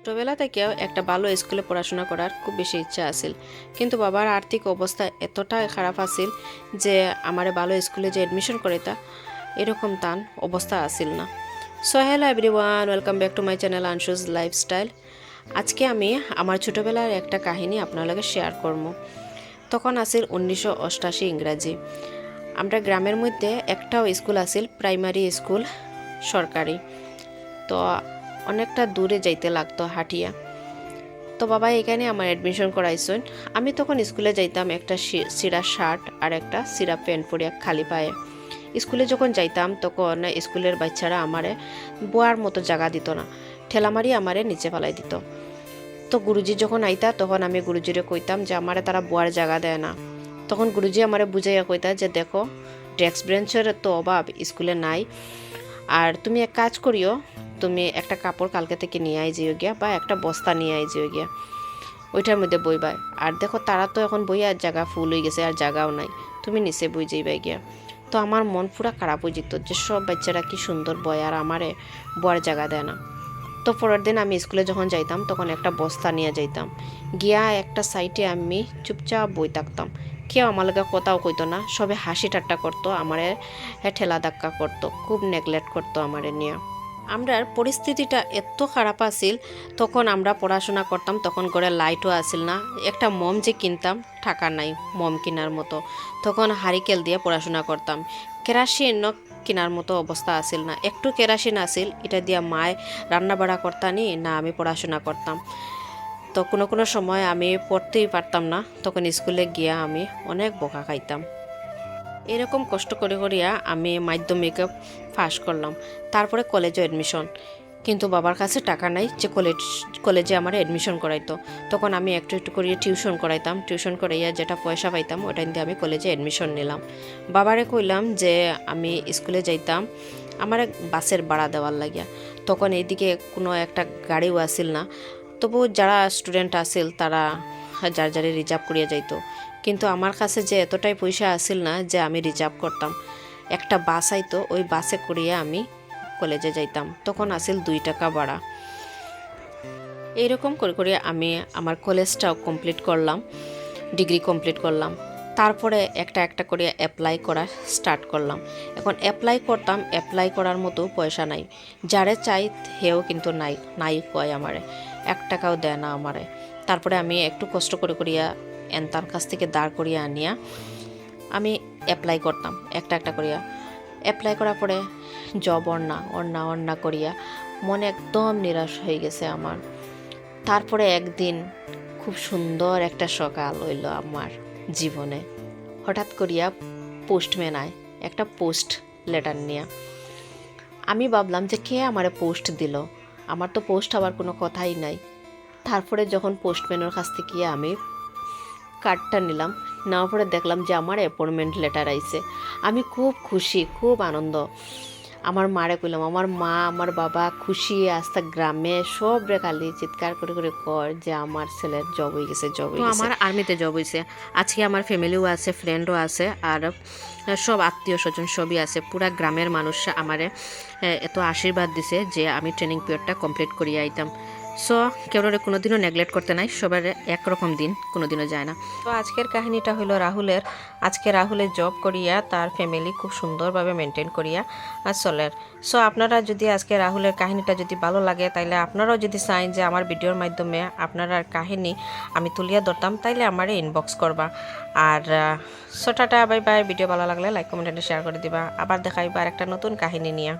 ছোটবেলা থেকেও একটা ভালো স্কুলে পড়াশোনা করার খুব বেশি ইচ্ছা আছিল, কিন্তু বাবার আর্থিক অবস্থা এতটা খারাপ আছিল যে আমারে ভালো স্কুলে যে এডমিশন করিতা এরকম তান অবস্থা আছিল না। So hello everyone, welcome back to my channel আনশুজ লাইফস্টাইল। আজকে আমি আমার ছোটবেলার একটা কাহিনী আপনার লগে শেয়ার করব। তখন আছিল 1988 ইংরাজি। আমরা গ্রামের মধ্যে একটাও স্কুল আছিল, প্রাইমারি স্কুল সরকারি। তো অনেকটা দূরে যাইতে লাগতো হাঁটিয়া। তো বাবা এখানে আমার অ্যাডমিশন করাইছেন। আমি তখন স্কুলে যাইতাম একটা সিরা শার্ট আর একটা সিরা প্যান্ট পরিয়া খালি পায়ে। স্কুলে যখন যাইতাম তখন স্কুলের বাচ্চারা আমারে বোয়ার মতো জায়গা দিত না, ঠেলামারি আমারে নিচে ফেলাই দিত। তো গুরুজি যখন আইতা তখন আমি গুরুজিরে কইতাম যে আমারে তারা বোয়ার জায়গা দেয় না। তখন গুরুজি আমারে বুঝাইয়া কইতা যে দেখো, ডেস্ক বেঞ্চের তো অভাব স্কুলে নাই, আর তুমি এক কাজ করিও, তুমি একটা কাপড় কালকে থেকে নিয়ে আই যেও গিয়া, বা একটা বস্তা নিয়ে আই যেও গিয়া, ওইটার মধ্যে বইবাই। আর দেখো তারা তো এখন বই আর জায়গা ফুল হয়ে গেছে, আর জায়গাও নাই, তুমি নিচে বই যাইবাই গিয়া। তো আমার মন পুরা খারাপ হয়ে যেত যে সব বাচ্চারা কি সুন্দর বয় আর আমারে বয়ার জায়গা দেয় না। তো পরের দিন আমি স্কুলে যখন যাইতাম তখন একটা বস্তা নিয়ে যাইতাম, গিয়া একটা সাইডে আমি চুপচাপ বই থাকতাম। কেউ আমার লগে কথাও কইতো না, সবে হাসি ঠাট্টা করতো, আমারে ঠেলা ধাক্কা করতো, খুব নেগলেক্ট করতো আমারে নিয়ে। আমরার পরিস্থিতিটা এত খারাপ আছিল, তখন আমরা পড়াশোনা করতাম, তখন ঘরে লাইটও আসিল না। একটা মম যে কিনতাম, টাকা নাই মম কেনার মতো, তখন হারিকেল দিয়ে পড়াশোনা করতাম। কেরাসিন কেনার মতো অবস্থা আসিল না, একটু কেরাসিন আসিল, এটা দিয়ে মায় রান্না বাড়া করতানি না আমি পড়াশোনা করতাম। তো কোনো কোনো সময় আমি পড়তেই পারতাম না, তখন স্কুলে গিয়া আমি অনেক বকা খাইতাম। এরকম কষ্ট করে করিয়া আমি মাধ্যমিকে পাস করলাম, তারপরে কলেজে অ্যাডমিশন। কিন্তু বাবার কাছে টাকা নাই যে কলেজে আমার অ্যাডমিশন করাইতো। তখন আমি একটু একটু করিয়ে টিউশন করাইতাম, টিউশন করাইয়া যেটা পয়সা পাইতাম ওটা দিয়ে আমি কলেজে অ্যাডমিশন নিলাম। বাবারে কইলাম যে আমি স্কুলে যাইতাম, আমার বাসের ভাড়া দেওয়ার লাগিয়া। তখন এইদিকে কোনো একটা গাড়িও আসিল না, তবু যারা স্টুডেন্ট আসিল তারা যার যারে রিজার্ভ করিয়া যাইতো। কিন্তু আমার কাছে যে এতটাই পয়সা আসিল না যে আমি রিজার্ভ করতাম। একটা বাস আইতো, ওই বাসে করিয়া আমি কলেজে যাইতাম। তখন আসিল 2 টাকা ভাড়া। এইরকম করে করে আমি আমার কলেজটাও কমপ্লিট করলাম, ডিগ্রি কমপ্লিট করলাম। তারপরে একটা একটা করে অ্যাপ্লাই করা স্টার্ট করলাম। এখন অ্যাপ্লাই করতাম, অ্যাপ্লাই করার মতো পয়সা নাই, যারে চাই হেও কিন্তু নাই নাই কয় আমারে, 1 টাকাও দেয় না আমারে। তারপরে আমি একটু কষ্ট করে করিয়া তার কাছ থেকে দাঁড় করিয়া আনিয়া আমি অ্যাপ্লাই করতাম একটা একটা করিয়া। অ্যাপ্লাই করার পরে জব অন্না করিয়া মনে একদম নিরাশ হয়ে গেছে আমার। তারপরে একদিন খুব সুন্দর একটা সকাল হইল আমার জীবনে। হঠাৎ করিয়া পোস্টম্যান আয় একটা পোস্ট লেটার নিয়ে। আমি ভাবলাম যে কে আমারে পোস্ট দিল, আমার তো পোস্ট হওয়ার কোনো কথাই নাই। তারপরে যখন পোস্টম্যানের কাছ থেকে আমি কার্ডটা নিলাম, নেওয়ার পরে দেখলাম যে আমার অ্যাপয়েন্টমেন্ট লেটার আইছে। আমি খুব খুশি, খুব আনন্দ। আমার মারে কইলাম, আমার মা আমার বাবা খুশি, আস্তা গ্রামে সব রে খালি চিৎকার করে করে কর যে আমার ছেলের জব হয়ে গেছে, জব হয়ে গেছে। আমার আর্মিতে জব হয়েছে। আজকে আমার ফ্যামিলিও আছে, ফ্রেন্ডও আছে, আর সব আত্মীয় স্বজন সবই আছে। পুরা গ্রামের মানুষ আমারে এত আশীর্বাদ দিছে যে আমি ট্রেনিং পিরিয়ডটা কমপ্লিট করিয়ে আইতাম। সো কেউ কোনোদিনও নেগলেক্ট করতে নাই, সবার একরকম দিন কোনোদিনও যায় না। তো আজকের কাহিনীটা হলো রাহুলের। আজকে রাহুলের জব করিয়া তার ফ্যামিলি খুব সুন্দরভাবে মেনটেন করিয়া চলের। সো আপনারা যদি আজকে রাহুলের কাহিনীটা যদি ভালো লাগে, তাইলে আপনারাও যদি চান যে আমার ভিডিওর মাধ্যমে আপনার কাহিনী আমি তুলিয়া ধরতাম, তাইলে আমারে ইনবক্স করবা। আর so tata, bye bye. Video ভালো লাগলে লাইক কমেন্ট শেয়ার করে দিবা। আবার দেখাইবা আর একটা নতুন কাহিনী নিয়ে।